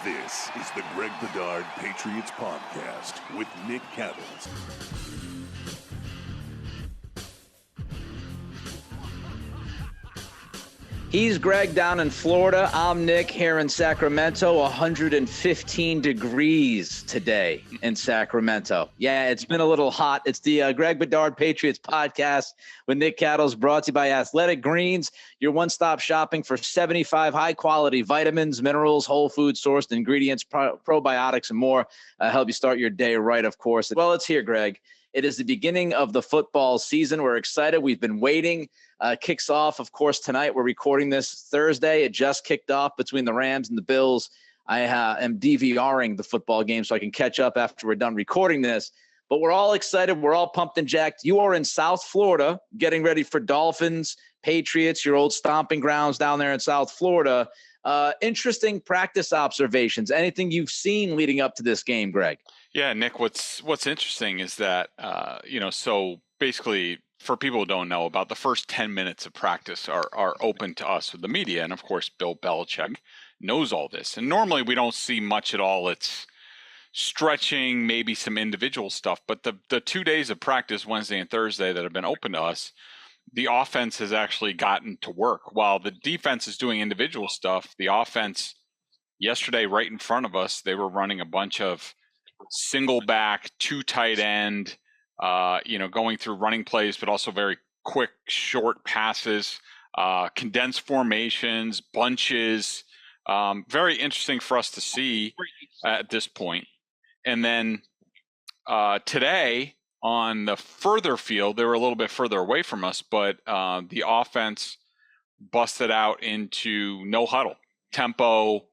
This is the Greg Bedard Patriots Podcast with Nick Cattles. He's Greg down in Florida. I'm Nick here in Sacramento. 115 degrees today in Sacramento. Yeah, it's been a little hot. It's the Greg Bedard Patriots Podcast with Nick Cattles, brought to you by Athletic Greens, your one-stop shopping for 75 high-quality vitamins, minerals, whole food sourced ingredients, probiotics, and more. Help you start your day right, of course. Well, it's here, Greg. It is the beginning of the football season. We're excited. We've been waiting. Kicks off, of course, tonight. We're recording this Thursday. It just kicked off between the Rams and the Bills. I am DVRing the football game so I can catch up after we're done recording this. But we're all excited. We're all pumped and jacked. You are in South Florida getting ready for Dolphins, Patriots, your old stomping grounds down there in South Florida. Interesting practice observations. Anything you've seen leading up to this game, Greg? Yeah, Nick, what's interesting is that, so basically for people who don't know, about the first 10 minutes of practice are open to us with the media. And of course, Bill Belichick knows all this. And normally we don't see much at all. It's stretching, maybe some individual stuff. But the 2 days of practice, Wednesday and Thursday, that have been open to us, the offense has actually gotten to work. While the defense is doing individual stuff, the offense yesterday, right in front of us, they were running a bunch of single back, two tight end, going through running plays, but also very quick, short passes, condensed formations, bunches. Very interesting for us to see at this point. And then today on the further field, they were a little bit further away from us, but the offense busted out into no huddle, tempo,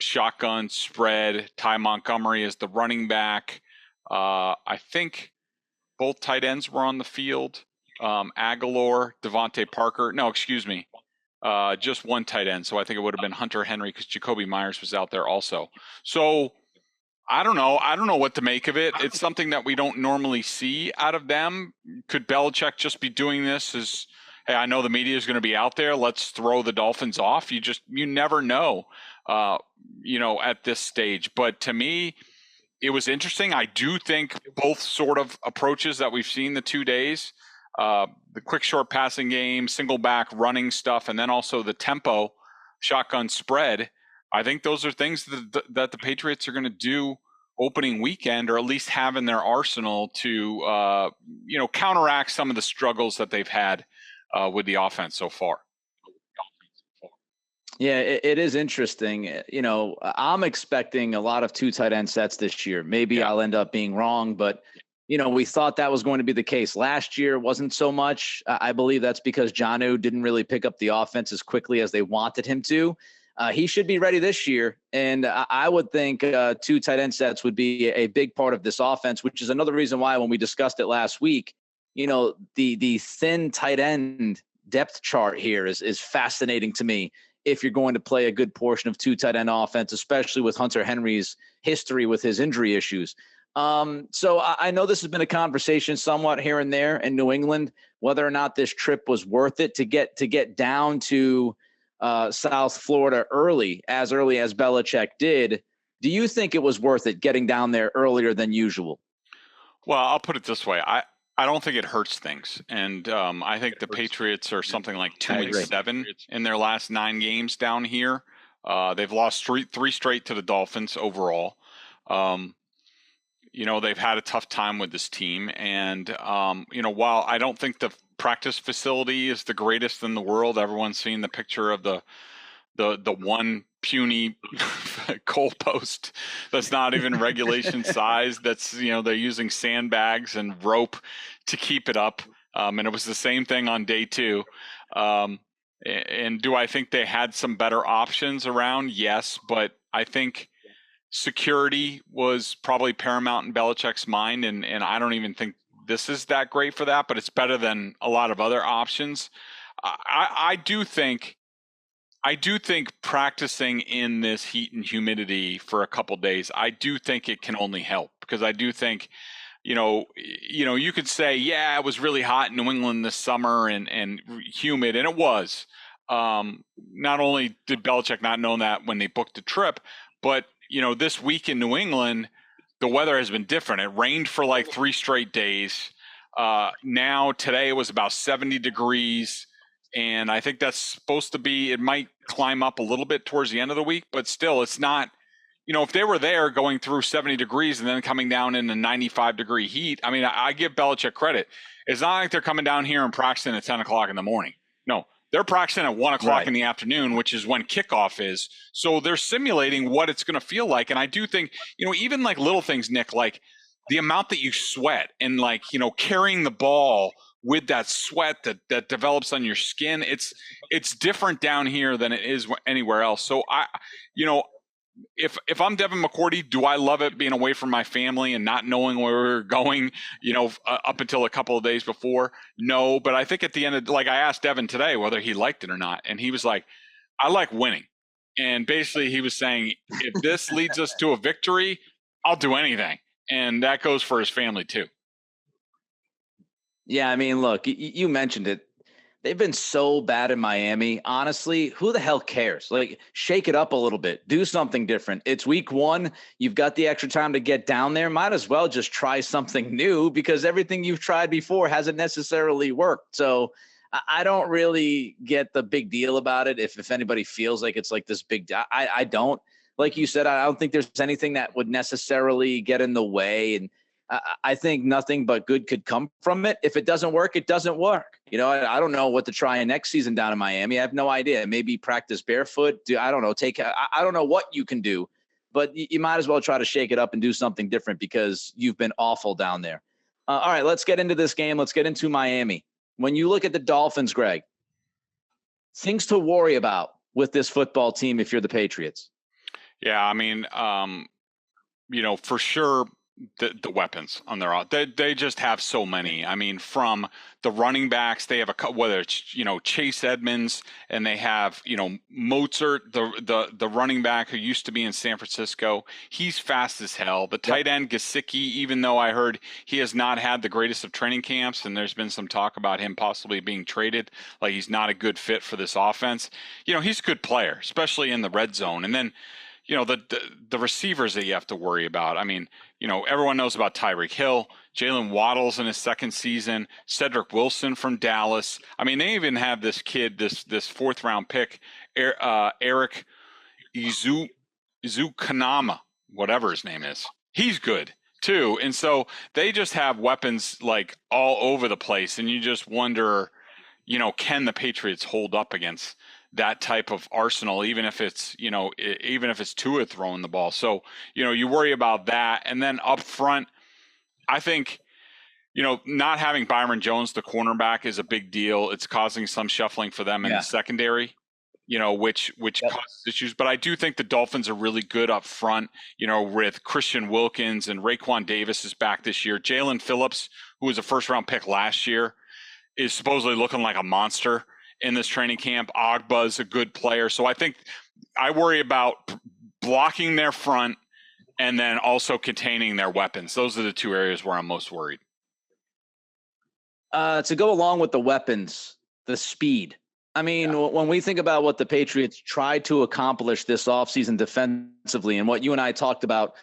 shotgun spread. Ty Montgomery is the running back. I think both tight ends were on the field. Aguilar, Devontae Parker. No, excuse me. Just one tight end. So I think it would have been Hunter Henry because Jacoby Myers was out there also. So I don't know. I don't know what to make of it. It's something that we don't normally see out of them. Could Belichick just be doing this as, hey, I know the media is going to be out there. Let's throw the Dolphins off. You never know, at this stage. But to me, it was interesting. I do think both sort of approaches that we've seen the 2 days, the quick short passing game, single back running stuff, and then also the tempo shotgun spread. I think those are things that the Patriots are going to do opening weekend, or at least have in their arsenal to, counteract some of the struggles that they've had with the offense so far. Yeah, it is interesting. I'm expecting a lot of two tight end sets this year. Maybe I'll end up being wrong, but we thought that was going to be the case. Last year wasn't so much. I believe that's because Jonnu didn't really pick up the offense as quickly as they wanted him to. He should be ready this year, and I would think two tight end sets would be a big part of this offense, which is another reason why when we discussed it last week, the thin tight end depth chart here is fascinating to me. If you're going to play a good portion of two tight end offense, especially with Hunter Henry's history with his injury issues. So I know this has been a conversation somewhat here and there in New England, whether or not this trip was worth it to get down to South Florida early as Belichick did. Do you think it was worth it getting down there earlier than usual? Well, I'll put it this way. I don't think it hurts things. And I think the Patriots are something like 2-7 in their last 9 games down here. They've lost three straight to the Dolphins overall. They've had a tough time with this team. And, while I don't think the practice facility is the greatest in the world, everyone's seen the picture of the one puny goalpost that's not even regulation size. That's, they're using sandbags and rope to keep it up. And it was the same thing on day 2. And do I think they had some better options around? Yes, but I think security was probably paramount in Belichick's mind. And I don't even think this is that great for that, but it's better than a lot of other options. I do think practicing in this heat and humidity for a couple days, I do think it can only help, because I do think, you could say, yeah, it was really hot in New England this summer and humid, and it was. not only did Belichick not know that when they booked the trip, but, this week in New England, the weather has been different. It rained for like 3 straight days. Now today it was about 70 degrees. And I think that's supposed to be, it might climb up a little bit towards the end of the week, but still it's not, if they were there going through 70 degrees and then coming down in the 95-degree heat, I mean, I give Belichick credit. It's not like they're coming down here and practicing at 10 o'clock in the morning. No, they're practicing at 1 o'clock in the afternoon, which is when kickoff is. So they're simulating what it's going to feel like. And I do think, even like little things, Nick, like the amount that you sweat and like, carrying the ball with that sweat that develops on your skin, it's different down here than it is anywhere else. So if I'm Devin McCourty, do I love it being away from my family and not knowing where we're going, up until a couple of days before? No, but I think at the end of, like, I asked Devin today whether he liked it or not, and he was like, I like winning. And basically he was saying, if this leads us to a victory, I'll do anything. And that goes for his family too. Yeah, I mean, look, you mentioned it. They've been so bad in Miami. Honestly, who the hell cares? Like, shake it up a little bit. Do something different. It's week 1. You've got the extra time to get down there. Might as well just try something new, because everything you've tried before hasn't necessarily worked. So I don't really get the big deal about it. If anybody feels like it's like this big, I don't. Like you said, I don't think there's anything that would necessarily get in the way. And I think nothing but good could come from it. If it doesn't work, it doesn't work. I don't know what to try next season down in Miami. I have no idea. Maybe practice barefoot. I don't know. I don't know what you can do, but you might as well try to shake it up and do something different, because you've been awful down there. All right, let's get into this game. Let's get into Miami. When you look at the Dolphins, Greg, things to worry about with this football team if you're the Patriots. Yeah, I mean, for sure, the weapons on their off. They just have so many. I mean, from the running backs, they have whether it's Chase Edmonds, and they have Mozart, the running back who used to be in San Francisco. He's fast as hell. The tight end Gesicki, even though I heard he has not had the greatest of training camps, and there's been some talk about him possibly being traded, like he's not a good fit for this offense. He's a good player, especially in the red zone. And then the receivers that you have to worry about. I mean, everyone knows about Tyreek Hill, Jalen Waddle's in his second season, Cedric Wilson from Dallas. I mean, they even have this kid, this 4th round pick, Eric Izukanama, whatever his name is. He's good too. And so they just have weapons like all over the place. And you just wonder, can the Patriots hold up against that type of arsenal, even if it's Tua throwing the ball. So, you worry about that. And then up front, I think, not having Byron Jones, the cornerback, is a big deal. It's causing some shuffling for them in the secondary, which causes issues. But I do think the Dolphins are really good up front, with Christian Wilkins, and Raekwon Davis is back this year. Jalen Phillips, who was a 1st-round pick last year, is supposedly looking like a monster in this training camp. Ogba's a good player. So I think I worry about blocking their front and then also containing their weapons. Those are the 2 areas where I'm most worried. To go along with the weapons, the speed. I mean, when we think about what the Patriots tried to accomplish this offseason defensively, and what you and I talked about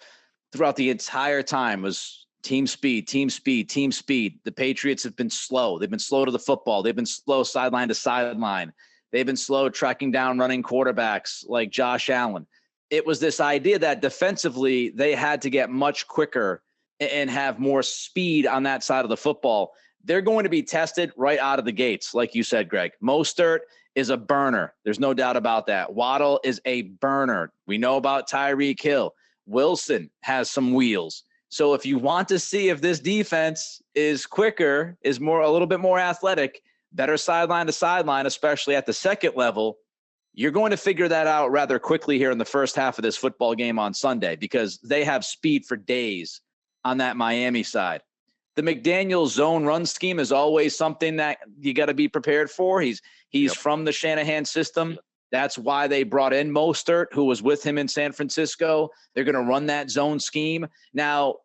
throughout the entire time was team speed, team speed, team speed. The Patriots have been slow. They've been slow to the football. They've been slow sideline to sideline. They've been slow tracking down running quarterbacks like Josh Allen. It was this idea that defensively they had to get much quicker and have more speed on that side of the football. They're going to be tested right out of the gates, like you said, Greg. Mostert is a burner. There's no doubt about that. Waddle is a burner. We know about Tyreek Hill. Wilson has some wheels. So if you want to see if this defense is quicker, is a little bit more athletic, better sideline to sideline, especially at the second level, you're going to figure that out rather quickly here in the first half of this football game on Sunday, because they have speed for days on that Miami side. The McDaniel zone run scheme is always something that you got to be prepared for. He's from the Shanahan system. That's why they brought in Mostert, who was with him in San Francisco. They're going to run that zone scheme. Now,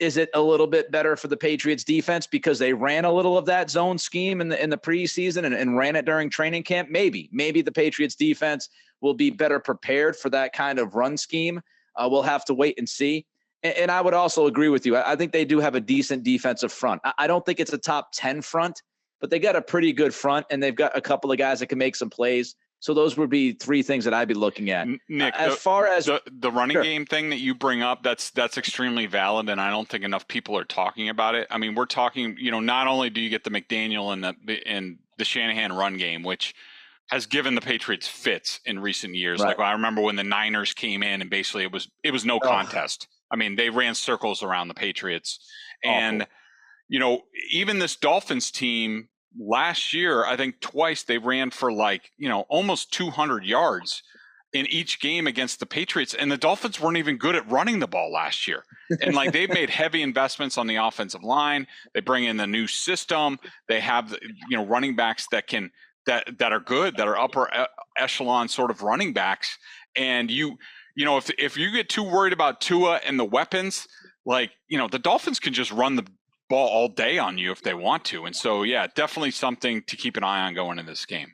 Is it a little bit better for the Patriots defense because they ran a little of that zone scheme in the preseason and ran it during training camp? Maybe the Patriots defense will be better prepared for that kind of run scheme. We'll have to wait and see. And I would also agree with you. I think they do have a decent defensive front. I don't think it's a top 10 front, but they got a pretty good front, and they've got a couple of guys that can make some plays. So those would be three things that I'd be looking at. Nick, as far as the running game thing that you bring up, that's extremely valid, and I don't think enough people are talking about it. I mean, we're talking, not only do you get the McDaniel and the Shanahan run game, which has given the Patriots fits in recent years. Right. Like I remember when the Niners came in and basically it was no contest. I mean, they ran circles around the Patriots. And, even this Dolphins team last year, I think twice they ran for almost 200 yards in each game against the Patriots. And the Dolphins weren't even good at running the ball last year. And they've made heavy investments on the offensive line. They bring in the new system. They have, running backs that are good, that are upper echelon sort of running backs. And if you get too worried about Tua and the weapons, the Dolphins can just run the ball all day on you if they want to. And so, yeah, definitely something to keep an eye on going in this game.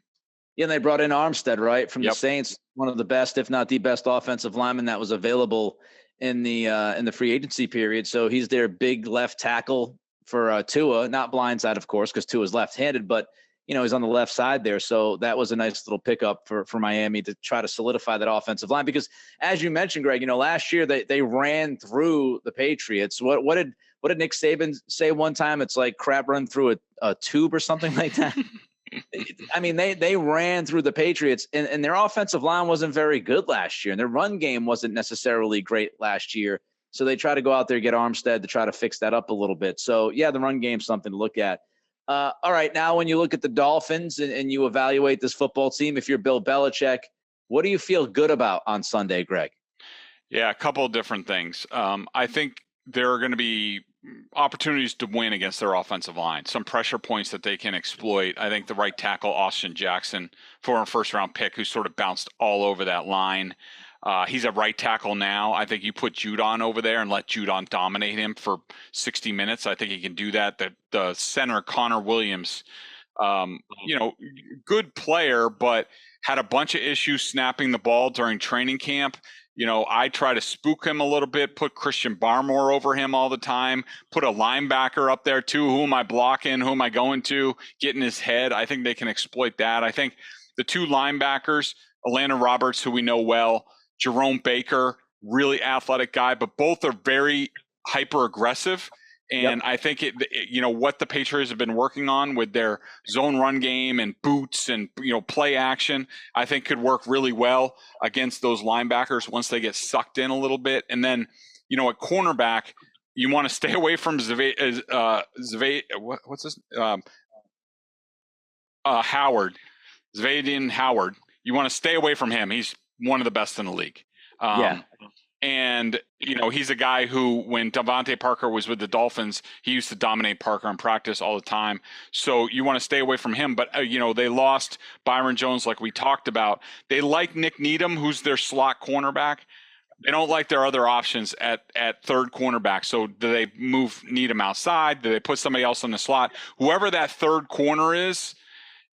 Yeah, and they brought in Armstead, right, from the Saints, one of the best, if not the best offensive lineman that was available in the free agency period. So he's their big left tackle for Tua, not blindside, of course, because Tua's left-handed, but he's on the left side there. So that was a nice little pickup for Miami to try to solidify that offensive line. Because as you mentioned, Greg, last year they ran through the Patriots. What did Nick Saban say one time? It's like crap run through a tube or something like that. I mean, they ran through the Patriots, and their offensive line wasn't very good last year, and their run game wasn't necessarily great last year. So they try to go out there, get Armstead to try to fix that up a little bit. So, yeah, the run game's something to look at. All right, now when you look at the Dolphins and you evaluate this football team, if you're Bill Belichick, what do you feel good about on Sunday, Greg? Yeah, a couple of different things. I think there are going to be opportunities to win against their offensive line, some pressure points that they can exploit. I think the right tackle, Austin Jackson, former first-round pick, who sort of bounced all over that line. He's a right tackle now. I think you put Judon over there and let Judon dominate him for 60 minutes. I think he can do that. The center, Connor Williams, good player, but had a bunch of issues snapping the ball during training camp. I try to spook him a little bit, put Christian Barmore over him all the time, put a linebacker up there too. Who am I blocking? Who am I going to? Get in his head. I think they can exploit that. I think the two linebackers, Atlanta Roberts, who we know well, Jerome Baker, really athletic guy, but both are very hyper aggressive. And I think what the Patriots have been working on with their zone run game and boots and, play action, I think could work really well against those linebackers once they get sucked in a little bit. And then, at cornerback, you want to stay away from Howard, Zvadian Howard. You want to stay away from him. He's one of the best in the league. And, he's a guy who, when Devontae Parker was with the Dolphins, he used to dominate Parker in practice all the time. So you want to stay away from him. But, they lost Byron Jones, like we talked about. They like Nick Needham, who's their slot cornerback. They don't like their other options at third cornerback. So do they move Needham outside? Do they put somebody else in the slot? Whoever that third corner is,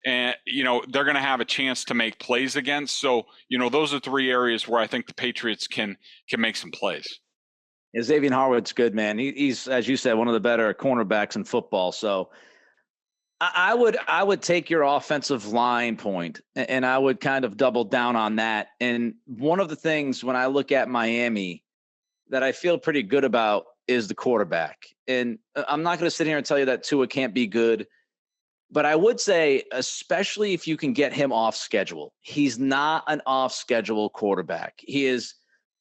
and, they're going to have a chance to make plays against. So, those are three areas where I think the Patriots can make some plays. Yeah, Xavier Howard's good, man. He's, as you said, one of the better cornerbacks in football. So I would take your offensive line point, and I would kind of double down on that. And one of the things when I look at Miami that I feel pretty good about is the quarterback. And I'm not going to sit here and tell you that Tua can't be good. But I would say, especially if you can get him off schedule, he's not an off schedule quarterback. He is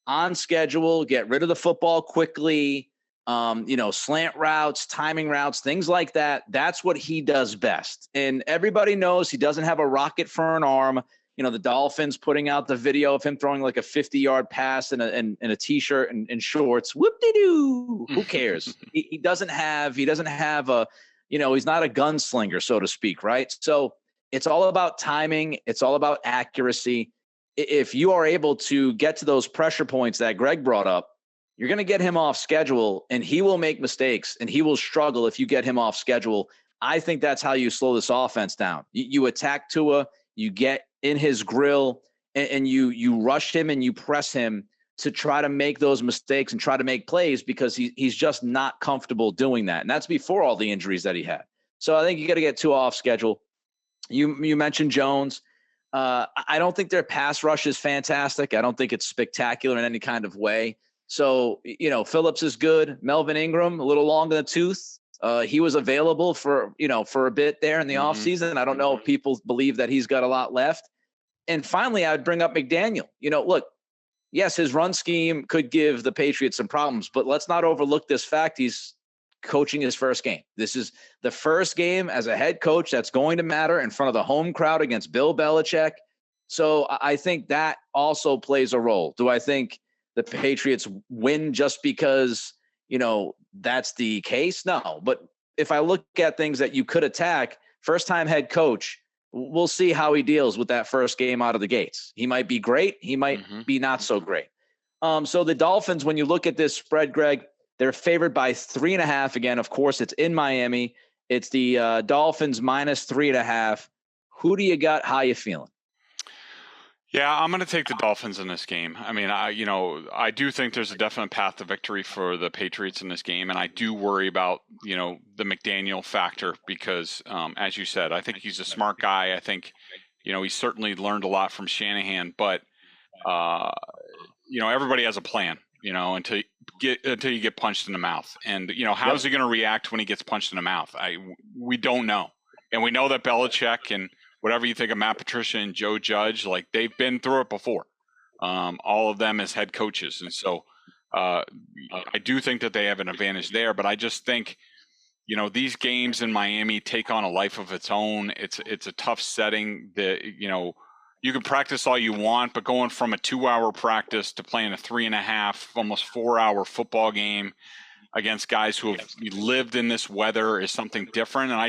on schedule, get rid of the football quickly, slant routes, timing routes, things like that. That's what he does best. And everybody knows he doesn't have a rocket for an arm. The Dolphins putting out the video of him throwing like a 50-yard pass in a T-shirt and shorts. Whoop-de-doo. Who cares? He doesn't have a he's not a gunslinger, so to speak, right? So it's all about timing. It's all about accuracy. If you are able to get to those pressure points that Greg brought up, You're going to get him off schedule, and he will make mistakes, and he will struggle if you get him off schedule. I think that's how you slow this offense down. You attack Tua, you get in his grill, and you rush him and you press him to try to make those mistakes and try to make plays because he's just not comfortable doing that. And that's before all the injuries that he had. So I think you got to get Tua off schedule. You mentioned Jones. I don't think their pass rush is fantastic. I don't think it's spectacular in any kind of way. So, Phillips is good. Melvin Ingram, a little long in the tooth. He was available for a bit there in the offseason. I don't know if people believe that he's got a lot left. And finally, I'd bring up McDaniel. Look, yes, his run scheme could give the Patriots some problems, but let's not overlook this fact. He's coaching his first game. This is the first game as a head coach that's going to matter in front of the home crowd against Bill Belichick. So I think that also plays a role. Do I think the Patriots win just because, that's the case? No. But if I look at things that you could attack, first-time head coach, we'll see how he deals with that first game out of the gates. He might be great. He might be not so great. So the Dolphins, when you look at this spread, Greg, they're favored by 3.5. Again, of course, it's in Miami. It's the Dolphins minus 3.5. Who do you got? How you feeling? Yeah, I'm going to take the Dolphins in this game. I mean, I do think there's a definite path to victory for the Patriots in this game, and I do worry about, the McDaniel factor because, as you said, I think he's a smart guy. I think, he certainly learned a lot from Shanahan, but, everybody has a plan, until you get punched in the mouth. And, how's he going to react when he gets punched in the mouth? We don't know. And we know that Belichick and whatever you think of Matt Patricia and Joe Judge, like they've been through it before, all of them as head coaches. And so I do think that they have an advantage there, but I just think, these games in Miami take on a life of its own. It's a tough setting that, you can practice all you want, but going from a 2-hour practice to playing a 3.5, almost 4-hour football game against guys who have lived in this weather is something different. And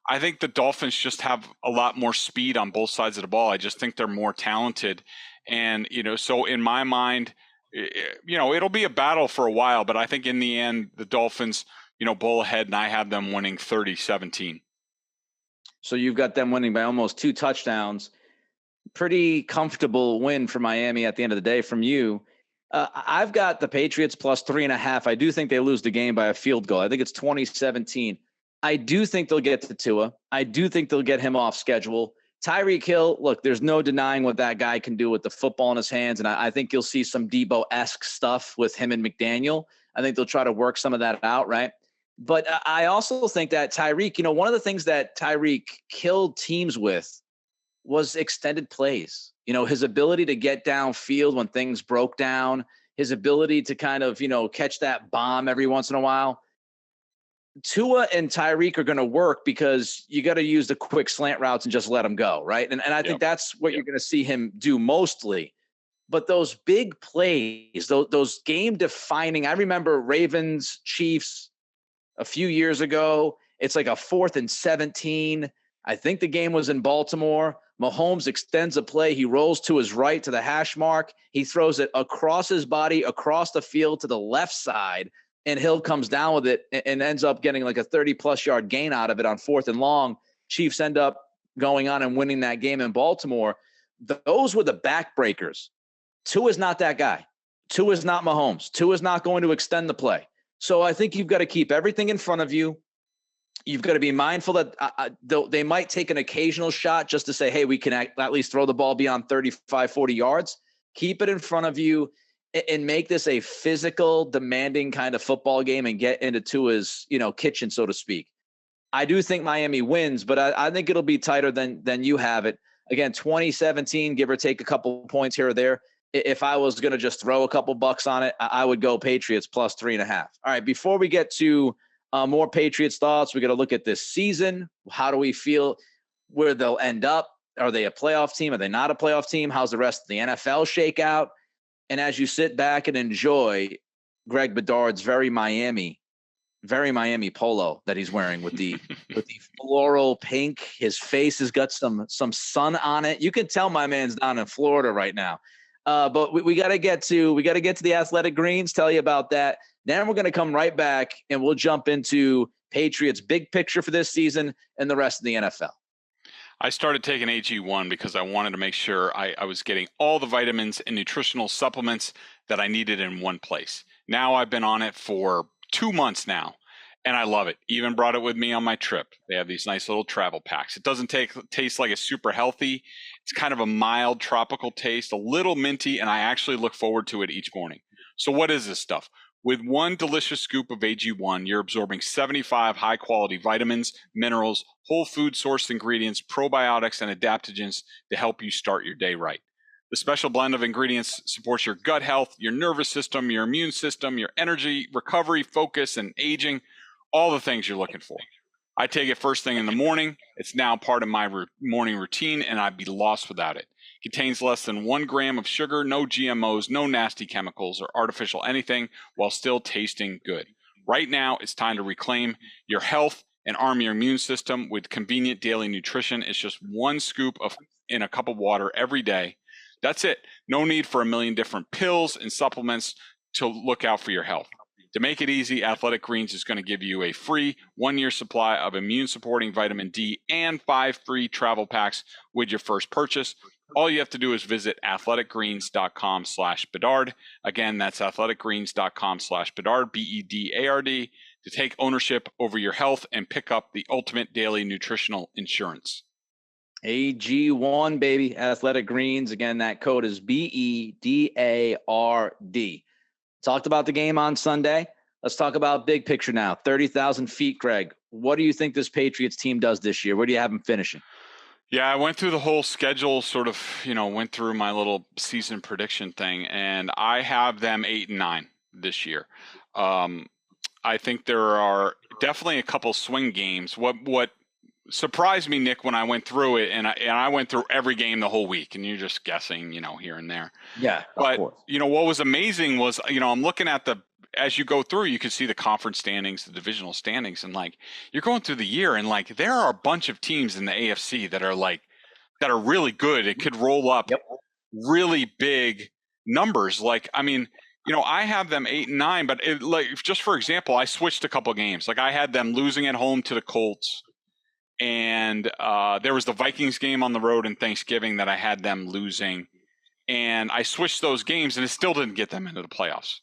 I think the Dolphins just have a lot more speed on both sides of the ball. I just think they're more talented. And, so in my mind, it'll be a battle for a while, but I think in the end, the Dolphins, bowl ahead, and I have them winning 30-17. So you've got them winning by almost 2 touchdowns. Pretty comfortable win for Miami at the end of the day from you. I've got the Patriots plus 3.5. I do think they lose the game by a field goal. I think it's 20-17. I do think they'll get to Tua. I do think they'll get him off schedule. Tyreek Hill, look, there's no denying what that guy can do with the football in his hands, and I think you'll see some Debo-esque stuff with him and McDaniel. I think they'll try to work some of that out, right? But I also think that Tyreek, one of the things that Tyreek killed teams with was extended plays. His ability to get downfield when things broke down, his ability to kind of, catch that bomb every once in a while. Tua and Tyreek are going to work because you got to use the quick slant routes and just let them go, right? And I think that's what you're going to see him do mostly. But those big plays, those game-defining – I remember Ravens, Chiefs a few years ago. It's like a 4th and 17. I think the game was in Baltimore. Mahomes extends a play. He rolls to his right to the hash mark. He throws it across his body, across the field to the left side, and Hill comes down with it and ends up getting like a 30-plus yard gain out of it on 4th and long. Chiefs end up going on and winning that game in Baltimore. Those were the backbreakers. Tua is not that guy. Tua is not Mahomes. Tua is not going to extend the play. So I think you've got to keep everything in front of you. You've got to be mindful that they might take an occasional shot just to say, hey, we can at least throw the ball beyond 35, 40 yards. Keep it in front of you and make this a physical, demanding kind of football game and get into Tua's, kitchen, so to speak. I do think Miami wins, but I think it'll be tighter than you have it. Again, 2017, give or take a couple points here or there. If I was going to just throw a couple bucks on it, I would go Patriots plus 3.5. All right, before we get to more Patriots thoughts, we got to look at this season. How do we feel where they'll end up? Are they a playoff team? Are they not a playoff team? How's the rest of the NFL shake out? And as you sit back and enjoy Greg Bedard's very Miami polo that he's wearing with the floral pink, his face has got some sun on it. You can tell my man's down in Florida right now. But we got to get to the athletic greens, tell you about that. Then we're going to come right back and we'll jump into Patriots big picture for this season and the rest of the NFL. I started taking AG1 because I wanted to make sure I was getting all the vitamins and nutritional supplements that I needed in one place. Now I've been on it for 2 months now, and I love it. Even brought it with me on my trip. They have these nice little travel packs. It doesn't taste like it's super healthy. It's kind of a mild tropical taste, a little minty, and I actually look forward to it each morning. So what is this stuff? With one delicious scoop of AG1, you're absorbing 75 high-quality vitamins, minerals, whole food sourced ingredients, probiotics, and adaptogens to help you start your day right. The special blend of ingredients supports your gut health, your nervous system, your immune system, your energy, recovery, focus, and aging, all the things you're looking for. I take it first thing in the morning. It's now part of my morning routine, and I'd be lost without it. Contains less than 1 gram of sugar, no GMOs, no nasty chemicals or artificial anything, while still tasting good. Right now, it's time to reclaim your health and arm your immune system with convenient daily nutrition. It's just 1 scoop in a cup of water every day. That's it. No need for a million different pills and supplements to look out for your health. To make it easy, Athletic Greens is going to give you a free 1-year supply of immune-supporting vitamin D and 5 free travel packs with your first purchase. All you have to do is visit athleticgreens.com/Bedard. Again, that's athleticgreens.com/Bedard, BEDARD, to take ownership over your health and pick up the ultimate daily nutritional insurance. AG1, baby. Athletic Greens. Again, that code is BEDARD. Talked about the game on Sunday. Let's talk about big picture now. 30,000 feet, Greg. What do you think this Patriots team does this year? Where do you have them finishing? Yeah, I went through the whole schedule, sort of, went through my little season prediction thing, and I have them 8-9 this year. I think there are definitely a couple swing games. What surprised me, Nick, when I went through it, and I went through every game the whole week, and you're just guessing, here and there. Yeah, but of course. What was amazing was, I'm looking at as you go through, you can see the conference standings, the divisional standings, and you're going through the year, and there are a bunch of teams in the AFC that are really good. It could roll up really big numbers. I have them 8-9, but just for example, I switched a couple of games. I had them losing at home to the Colts, and there was the Vikings game on the road in Thanksgiving that I had them losing, and I switched those games, and it still didn't get them into the playoffs.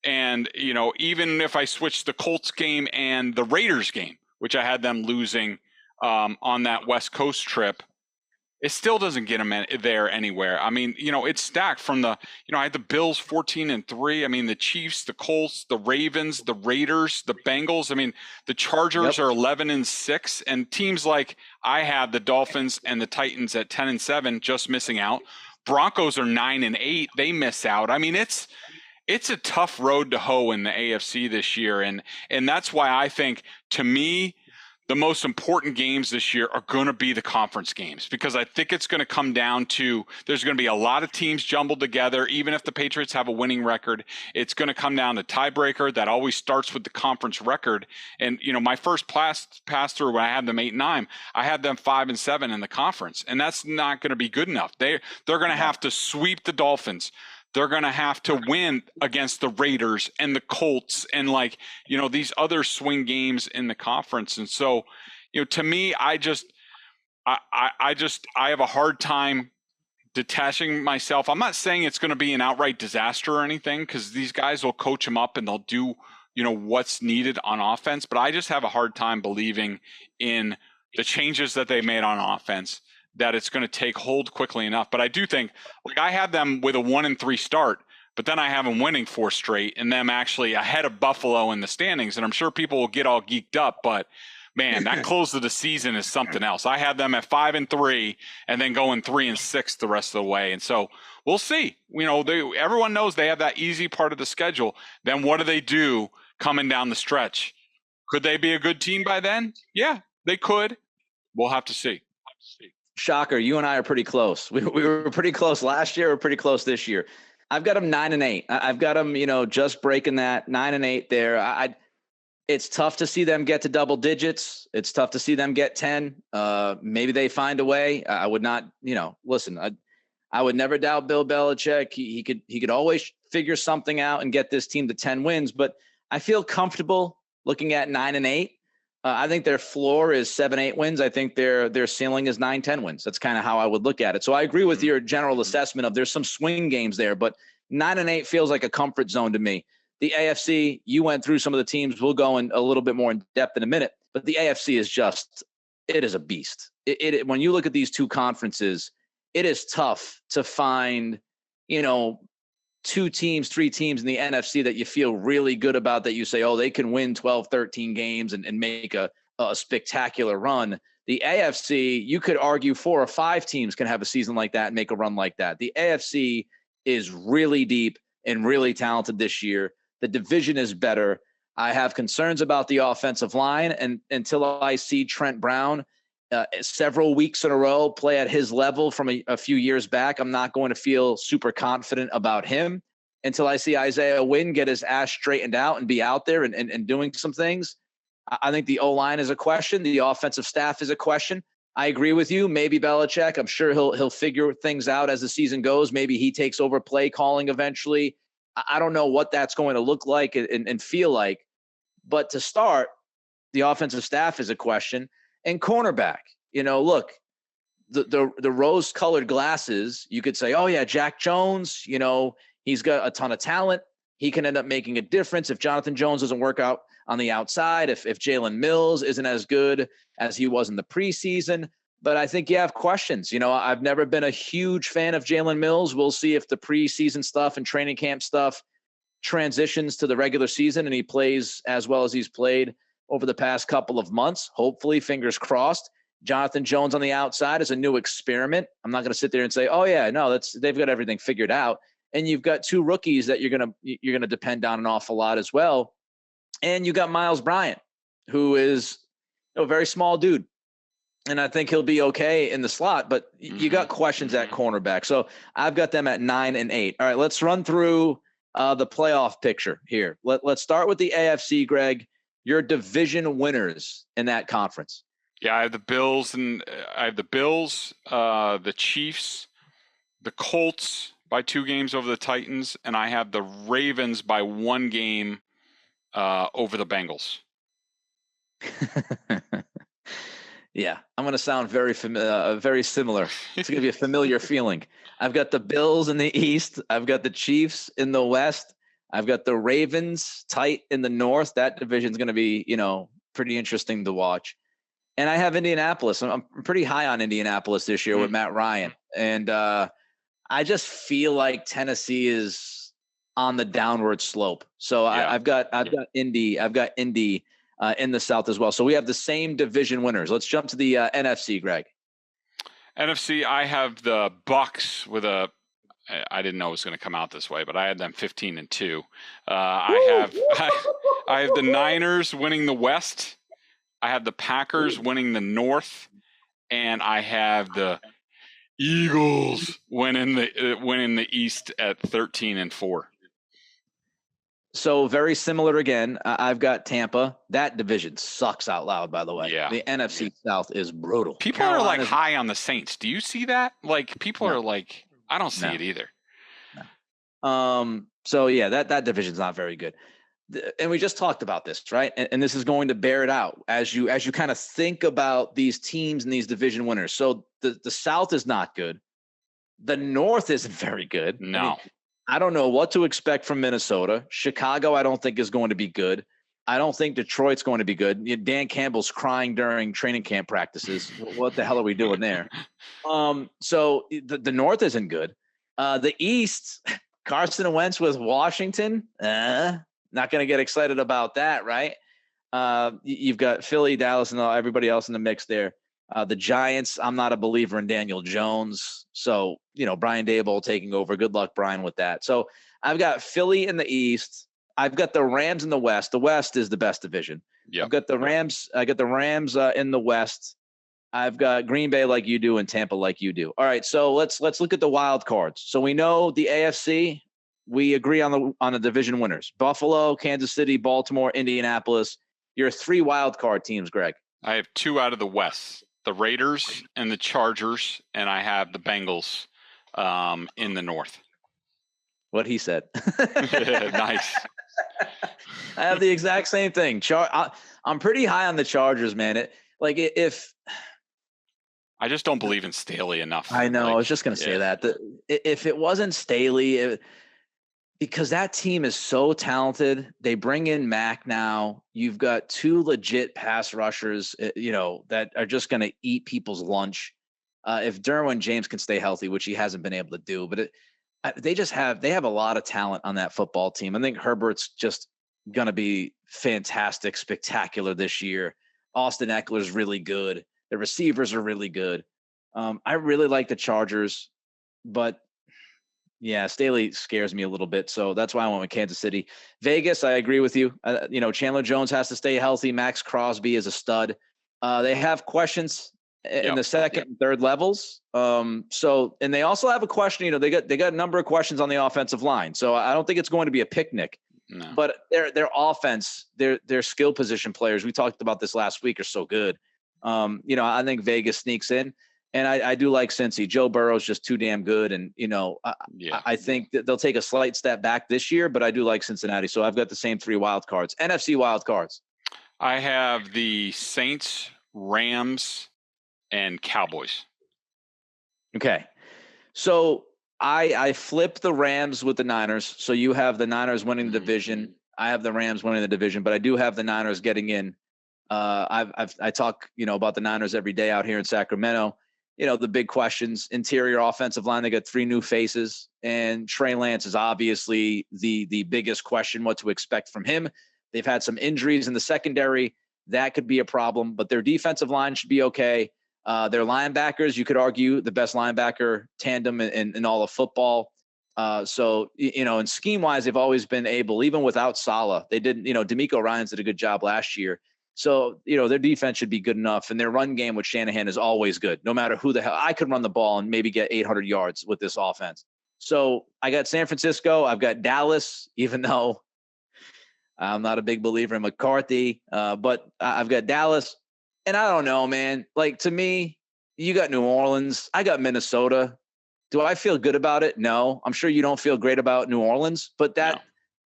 And, even if I switched the Colts game and the Raiders game, which I had them losing on that West Coast trip, it still doesn't get them there anywhere. It's stacked from I had the Bills 14-3. The Chiefs, the Colts, the Ravens, the Raiders, the Bengals. The Chargers are 11-6, and teams like I have the Dolphins and the Titans at 10-7, just missing out. Broncos are 9-8. They miss out. It's a tough road to hoe in the AFC this year, and that's why I think, to me, the most important games this year are going to be the conference games, because I think it's going to come down to there's going to be a lot of teams jumbled together. Even if the Patriots have a winning record, it's going to come down to tiebreaker. That always starts with the conference record. And my first pass through when I had them 8-9, I had them 5-7 in the conference, and that's not going to be good enough. They're going to have to sweep the Dolphins. They're going to have to win against the Raiders and the Colts and these other swing games in the conference. And so, to me, I have a hard time detaching myself. I'm not saying it's going to be an outright disaster or anything, because these guys will coach them up and they'll do, what's needed on offense. But I just have a hard time believing in the changes that they made on offense, that it's going to take hold quickly enough. But I do think, I had them with a 1-3 start, but then I have them winning 4 straight and them actually ahead of Buffalo in the standings. And I'm sure people will get all geeked up, but man, that close of the season is something else. I had them at 5-3 and then going 3-6 the rest of the way. And so we'll see. Everyone knows they have that easy part of the schedule. Then what do they do coming down the stretch? Could they be a good team by then? Yeah, they could. We'll have to see. Shocker, you and I are pretty close. We were pretty close last year. We're pretty close this year. I've got them 9-8. I've got them, just breaking that 9-8 there. It's tough to see them get to double digits. It's tough to see them get 10. Maybe they find a way. I would not, listen, I would never doubt Bill Belichick. He could always figure something out and get this team to 10 wins. But I feel comfortable looking at 9-8. I think their floor is 7-8 wins. I think their ceiling is 9-10 wins. That's kind of how I would look at it. So I agree with your general assessment of there's some swing games there, but 9-8 feels like a comfort zone to me. The AFC, you went through some of the teams. We'll go in a little bit more in depth in a minute, but the AFC is it is a beast. When you look at these two conferences, it is tough to find, 2 teams, 3 teams in the NFC that you feel really good about, that you say, oh, they can win 12, 13 games and make a spectacular run. The AFC, you could argue 4 or 5 teams can have a season like that and make a run like that. The AFC is really deep and really talented this year. The division is better. I have concerns about the offensive line, and until I see Trent Brown several weeks in a row play at his level from a few years back, I'm not going to feel super confident about him until I see Isaiah Wynn get his ass straightened out and be out there and doing some things. I think the O-line is a question. The offensive staff is a question. I agree with you. Maybe Belichick, I'm sure he'll figure things out as the season goes. Maybe he takes over play calling eventually. I don't know what that's going to look like and feel like. But to start, the offensive staff is a question. And cornerback, look, the rose-colored glasses, you could say, oh, yeah, Jack Jones, he's got a ton of talent. He can end up making a difference if Jonathan Jones doesn't work out on the outside, if Jalen Mills isn't as good as he was in the preseason. But I think you have questions. I've never been a huge fan of Jalen Mills. We'll see if the preseason stuff and training camp stuff transitions to the regular season and he plays as well as he's played over the past couple of months. Hopefully, fingers crossed. Jonathan Jones on the outside is a new experiment. I'm not going to sit there and say, oh, yeah, no, they've got everything figured out. And you've got 2 rookies that you're going to depend on an awful lot as well. And you got Miles Bryant, who is a very small dude. And I think he'll be okay in the slot, but you got questions at cornerback. So I've got them at 9-8. All right, let's run through the playoff picture here. Let's start with the AFC, Greg. Your division winners in that conference. Yeah, I have the Bills, the Chiefs, the Colts by 2 games over the Titans, and I have the Ravens by 1 game over the Bengals. Yeah, I'm going to sound very similar. It's going to be a familiar feeling. I've got the Bills in the East. I've got the Chiefs in the West. I've got the Ravens tight in the North. That division is going to be, pretty interesting to watch. And I have Indianapolis. I'm pretty high on Indianapolis this year with Matt Ryan. And I just feel like Tennessee is on the downward slope. So yeah. I've got Indy. I've got Indy in the South as well. So we have the same division winners. Let's jump to the NFC, Greg. NFC, I have the Bucks with I didn't know it was going to come out this way, but I had them 15-2. I have the Niners winning the West. I have the Packers winning the North, and I have the Eagles winning the East at 13-4. So very similar again. I've got Tampa. That division sucks out loud, by the way. Yeah. The NFC South is brutal. People are like high on the Saints. Do you see that? Like people are like, I don't see it either. No. So yeah, that division's not very good. And we just talked about this, right? And this is going to bear it out as you kind of think about these teams and these division winners. So the South is not good. The North isn't very good. No. I don't know what to expect from Minnesota. Chicago, I don't think is going to be good. I don't think Detroit's going to be good. Dan Campbell's crying during training camp practices. What the hell are we doing there? So the North isn't good. The East, Carson Wentz with Washington. Not going to get excited about that, right? You've got Philly, Dallas, and everybody else in the mix there. The Giants, I'm not a believer in Daniel Jones. So, Brian Daboll taking over. Good luck, Brian, with that. So I've got Philly in the East. I've got the Rams in the West. The West is the best division. Yep. I've got the Rams. I got the Rams in the West. I've got Green Bay like you do and Tampa like you do. All right, so let's look at the wild cards. So we know the AFC. We agree on the division winners: Buffalo, Kansas City, Baltimore, Indianapolis. Your 3 wild card teams, Greg. I have 2 out of the West: the Raiders and the Chargers, and I have the Bengals in the North. What he said. Nice. I have the exact same thing. I'm pretty high on the Chargers, man. If I just don't believe in Staley enough. I know, I was just going to say that. If it wasn't Staley, because that team is so talented, they bring in Mack now. You've got two legit pass rushers, that are just going to eat people's lunch. If Derwin James can stay healthy, which he hasn't been able to do, but they have a lot of talent on that football team. I think Herbert's just going to be fantastic, spectacular this year. Austin Eckler's really good. The receivers are really good. I really like the Chargers, but yeah, Staley scares me a little bit. So that's why I went with Kansas City. Vegas, I agree with you. Chandler Jones has to stay healthy. Max Crosby is a stud. They have questions in the second and third levels. And they also have a question, they got a number of questions on the offensive line. So I don't think it's going to be a picnic. No. But their offense, their skill position players, we talked about this last week, are so good. I think Vegas sneaks in, and I do like Cincy. Joe Burrow's just too damn good, and I think that they'll take a slight step back this year, but I do like Cincinnati. So I've got the same three wild cards, NFC wild cards. I have the Saints, Rams, and Cowboys. Okay, so I flipped the Rams with the Niners. So you have the Niners winning the division. I have the Rams winning the division, but I do have the Niners getting in. I talk, about the Niners every day out here in Sacramento. The big questions: interior offensive line. They got three new faces, and Trey Lance is obviously the biggest question. What to expect from him? They've had some injuries in the secondary. That could be a problem, but their defensive line should be okay. Their linebackers, you could argue, the best linebacker tandem in all of football. And scheme-wise, they've always been able, even without Saleh. They didn't, D'Amico Ryans did a good job last year. So, their defense should be good enough. And their run game with Shanahan is always good, no matter who the hell. I could run the ball and maybe get 800 yards with this offense. So I got San Francisco. I've got Dallas, even though I'm not a big believer in McCarthy. But I've got Dallas. And I don't know, man. To me, you got New Orleans. I got Minnesota. Do I feel good about it? No. I'm sure you don't feel great about New Orleans. But that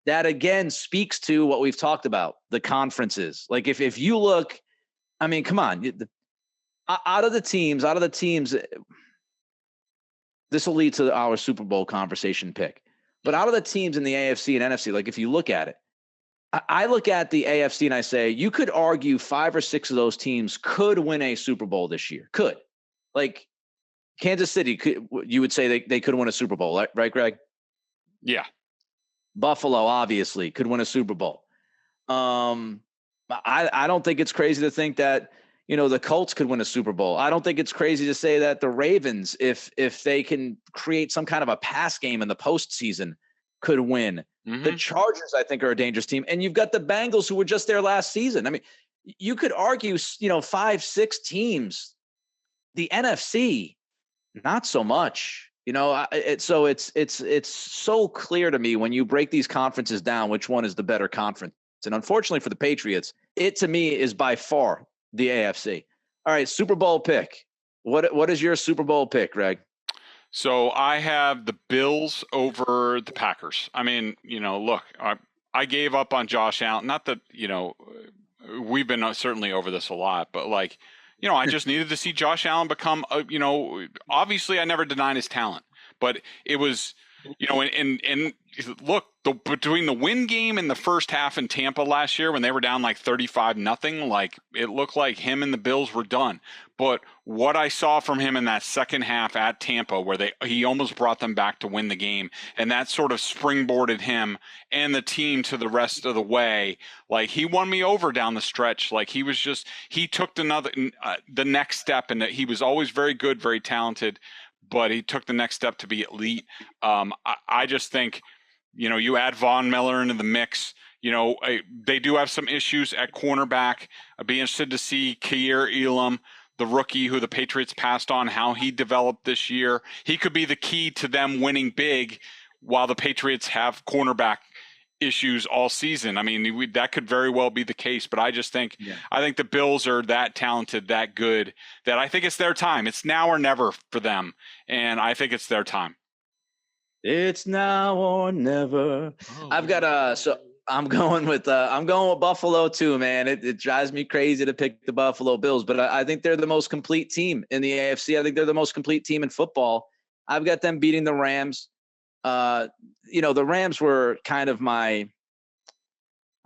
again speaks to what we've talked about, the conferences. If you look, I mean, come on. Out of the teams, this will lead to our Super Bowl conversation pick. But out of the teams in the AFC and NFC, if you look at it, I look at the AFC and I say, you could argue 5 or 6 of those teams could win a Super Bowl this year. Could. Kansas City, you would say they could win a Super Bowl, right, Greg? Yeah. Buffalo, obviously, could win a Super Bowl. I don't think it's crazy to think that, the Colts could win a Super Bowl. I don't think it's crazy to say that the Ravens, if they can create some kind of a pass game in the postseason, could win. Mm-hmm. The Chargers, I think, are a dangerous team. And you've got the Bengals, who were just there last season. I mean, you could argue, 5, 6 teams. The NFC, not so much. It's so clear to me when you break these conferences down, which one is the better conference. And unfortunately for the Patriots, it to me is by far the AFC. All right, Super Bowl pick. What is your Super Bowl pick, Greg? So I have the Bills over the Packers. I mean, look, I gave up on Josh Allen. Not that, we've been certainly over this a lot, but I just needed to see Josh Allen become, obviously I never denied his talent, but it was, and look, between the win game in the first half in Tampa last year when they were down 35-0, it looked like him and the Bills were done. But what I saw from him in that second half at Tampa, where he almost brought them back to win the game, and that sort of springboarded him and the team to the rest of the way. He won me over down the stretch. He took the next step, and he was always very good, very talented, but he took the next step to be elite. I just think, you add Von Miller into the mix. They do have some issues at cornerback. I'd be interested to see Kaiir Elam, the rookie who the Patriots passed on, how he developed this year. He could be the key to them winning big while the Patriots have cornerback issues all season. I mean, that could very well be the case, but I just think I think the Bills are that talented, that good, that I think it's their time. It's now or never for them, and I think it's their time. It's now or never. I've got so I'm going with Buffalo too, man. It drives me crazy to pick the Buffalo Bills, but I think they're the most complete team in the AFC. I think they're the most complete team in football. I've got them beating the Rams. The Rams were kind of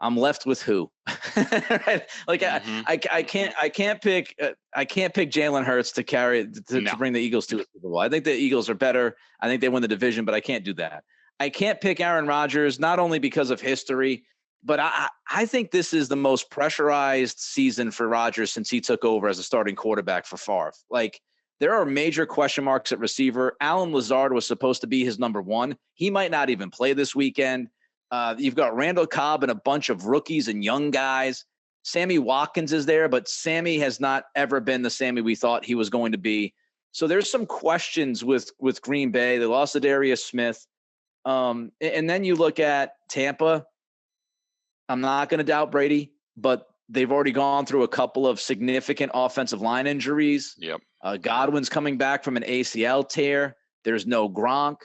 I'm left with who? Right? Like I can't pick Jalen Hurts to bring the Eagles to a Super Bowl. I think the Eagles are better. I think they win the division, but I can't do that. I can't pick Aaron Rodgers, not only because of history, but I think this is the most pressurized season for Rodgers since he took over as a starting quarterback for Favre. Like, there are major question marks at receiver. Allen Lazard was supposed to be his number one. He might not even play this weekend. You've got Randall Cobb and a bunch of rookies and young guys. Sammy Watkins is there, but Sammy has not ever been the Sammy we thought he was going to be. So there's some questions with Green Bay. They lost to Darius Smith. And then you look at Tampa. I'm not going to doubt Brady, but they've already gone through a couple of significant offensive line injuries. Yep. Godwin's coming back from an ACL tear. There's no Gronk.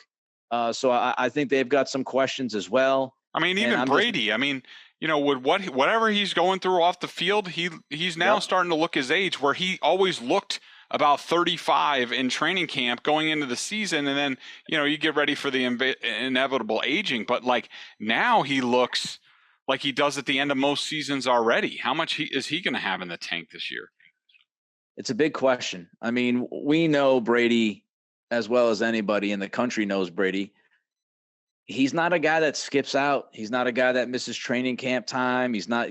So I think they've got some questions as well. I mean, even Brady, with whatever he's going through off the field, he's now starting to look his age, where he always looked about 35 in training camp going into the season. And then, you get ready for the inevitable aging. But like now he looks like he does at the end of most seasons already. How much is he going to have in the tank this year? It's a big question. I mean, we know Brady as well as anybody in the country knows Brady. He's not a guy that skips out. He's not a guy that misses training camp time. He's not,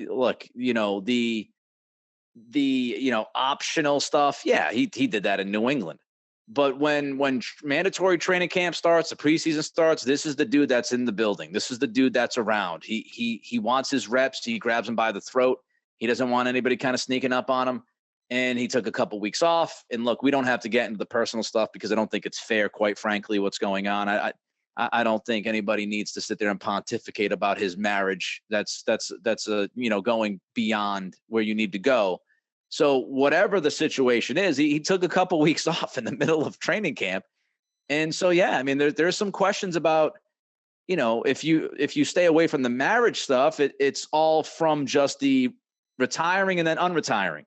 the optional stuff. Yeah, he did that in New England. But when mandatory training camp starts, the preseason starts, this is the dude that's in the building. This is the dude that's around. He wants his reps. He grabs him by the throat. He doesn't want anybody kind of sneaking up on him. And he took a couple weeks off. And look, we don't have to get into the personal stuff because I don't think it's fair, quite frankly, what's going on. I don't think anybody needs to sit there and pontificate about his marriage. That's going beyond where you need to go. So whatever the situation is, he took a couple weeks off in the middle of training camp. And so, yeah, I mean, there's some questions about, if you stay away from the marriage stuff, it's all from just the retiring and then unretiring.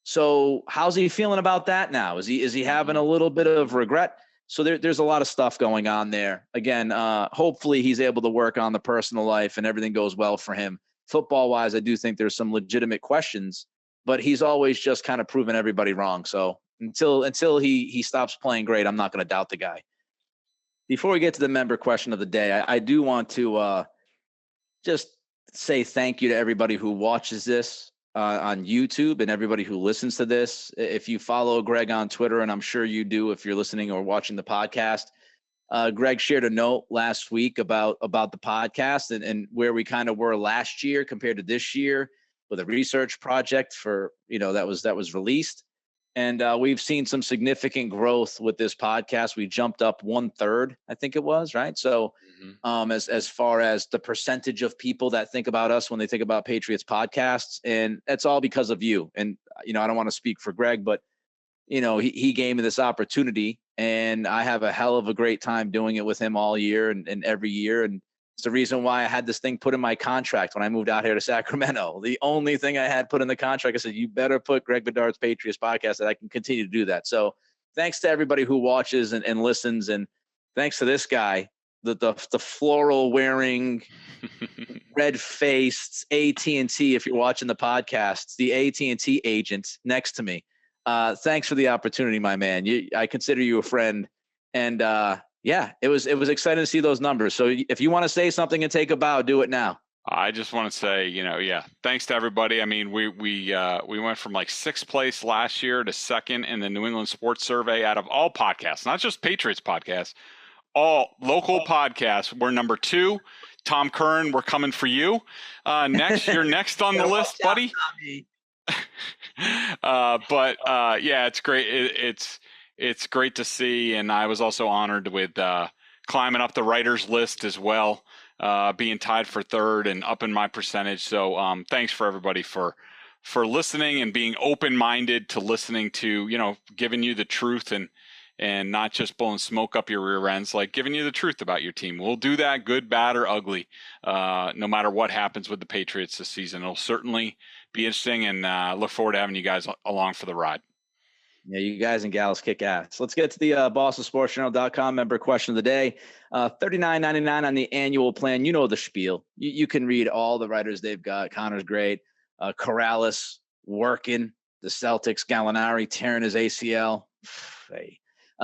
So how's he feeling about that now? Is he having a little bit of regret? So there's a lot of stuff going on there. Again, hopefully he's able to work on the personal life and everything goes well for him. Football wise, I do think there's some legitimate questions, but he's always just kind of proven everybody wrong. So until he stops playing great, I'm not going to doubt the guy. Before we get to the member question of the day, I do want to just say thank you to everybody who watches this on YouTube and everybody who listens to this. If you follow Greg on Twitter, and I'm sure you do if you're listening or watching the podcast, Greg shared a note last week about the podcast and where we kind of were last year compared to this year with a research project for, that was released. And we've seen some significant growth with this podcast. We jumped up 1/3, I think it was, right? So as far as the percentage of people that think about us when they think about Patriots podcasts, and that's all because of you. And, I don't want to speak for Greg, but, he gave me this opportunity and I have a hell of a great time doing it with him all year and every year. And it's the reason why I had this thing put in my contract when I moved out here to Sacramento. The only thing I had put in the contract, I said, you better put Greg Bedard's Patriots podcast that I can continue to do that. So thanks to everybody who watches and listens. And thanks to this guy, the floral wearing, red faced AT&T. If you're watching the podcast, the AT&T agent next to me. Thanks for the opportunity, my man. I consider you a friend. And, yeah, it was exciting to see those numbers. So if you want to say something and take a bow, do it now. I just want to say, thanks to everybody. I mean, we went from like 6th place last year to 2nd in the New England Sports Survey out of all podcasts, not just Patriots podcasts, all local podcasts. We're number 2. Tom Curran, we're coming for you. You're next on the list, buddy. Yeah, it's great. It's great to see, and I was also honored with climbing up the writers list as well. being tied for third and up in my percentage. So thanks for everybody for listening and being open-minded to listening to, giving you the truth and not just blowing smoke up your rear ends, like giving you the truth about your team. We'll do that, good, bad, or ugly, no matter what happens with the Patriots this season. It'll certainly be interesting, and look forward to having you guys along for the ride. Yeah, you guys and gals kick ass. Let's get to the BostonSportsJournal.com member question of the day. $39.99 on the annual plan. You know the spiel. You can read all the writers they've got. Connor's great. Corrales working. The Celtics. Gallinari tearing his ACL. Hey.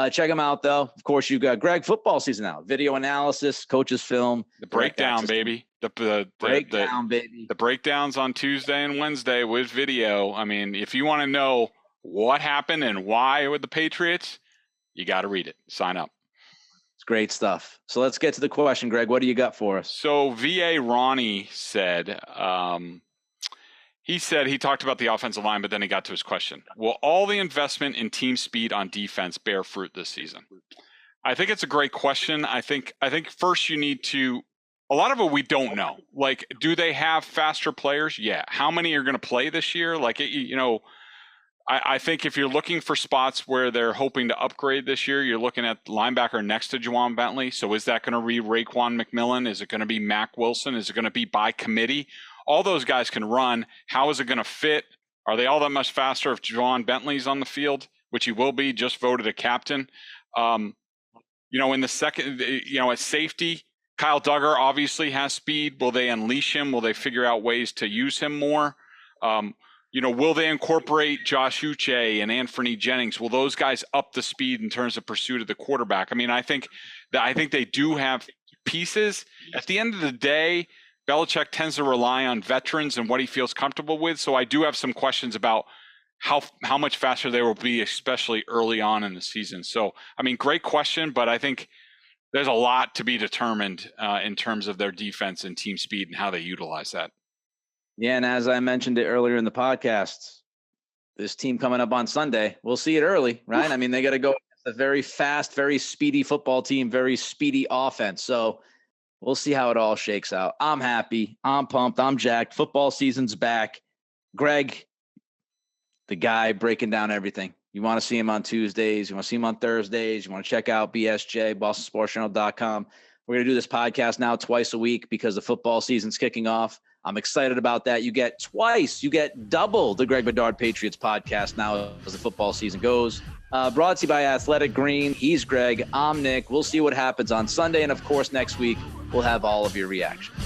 Check them out, though. Of course, you've got Greg football season out. Video analysis, coaches film. The breakdown, baby. The breakdown, baby. The breakdowns on Tuesday and Wednesday with video. I mean, if you want to know what happened and why with the Patriots, you got to read it. Sign up. It's great stuff. So let's get to the question, Greg. What do you got for us? So VA Ronnie said, he talked about the offensive line, but then he got to his question. Will all the investment in team speed on defense bear fruit this season? I think it's a great question. I think first you need to, a lot of it we don't know. Like, do they have faster players? Yeah. How many are going to play this year? Like, I think if you're looking for spots where they're hoping to upgrade this year, you're looking at linebacker next to Juwan Bentley. So is that going to be Raekwon McMillan? Is it going to be Mack Wilson? Is it going to be by committee? All those guys can run. How is it going to fit? Are they all that much faster if Juwan Bentley's on the field, which he will be, just voted a captain? In the second, at safety, Kyle Duggar obviously has speed. Will they unleash him? Will they figure out ways to use him more? Will they incorporate Josh Uche and Anthony Jennings? Will those guys up the speed in terms of pursuit of the quarterback? I mean, I think they do have pieces. At the end of the day, Belichick tends to rely on veterans and what he feels comfortable with. So I do have some questions about how much faster they will be, especially early on in the season. So, I mean, great question, but I think there's a lot to be determined in terms of their defense and team speed and how they utilize that. Yeah, and as I mentioned it earlier in the podcast, this team coming up on Sunday, we'll see it early, right? I mean, they got to go against a very fast, very speedy football team, very speedy offense. So we'll see how it all shakes out. I'm happy. I'm pumped. I'm jacked. Football season's back. Greg, the guy breaking down everything. You want to see him on Tuesdays. You want to see him on Thursdays. You want to check out BSJ, BostonSportsJournal.com. We're going to do this podcast now twice a week because the football season's kicking off. I'm excited about that. You get double the Greg Bedard Patriots podcast now as the football season goes. Brought to you by Athletic Green. He's Greg. I'm Nick. We'll see what happens on Sunday. And, of course, next week we'll have all of your reactions.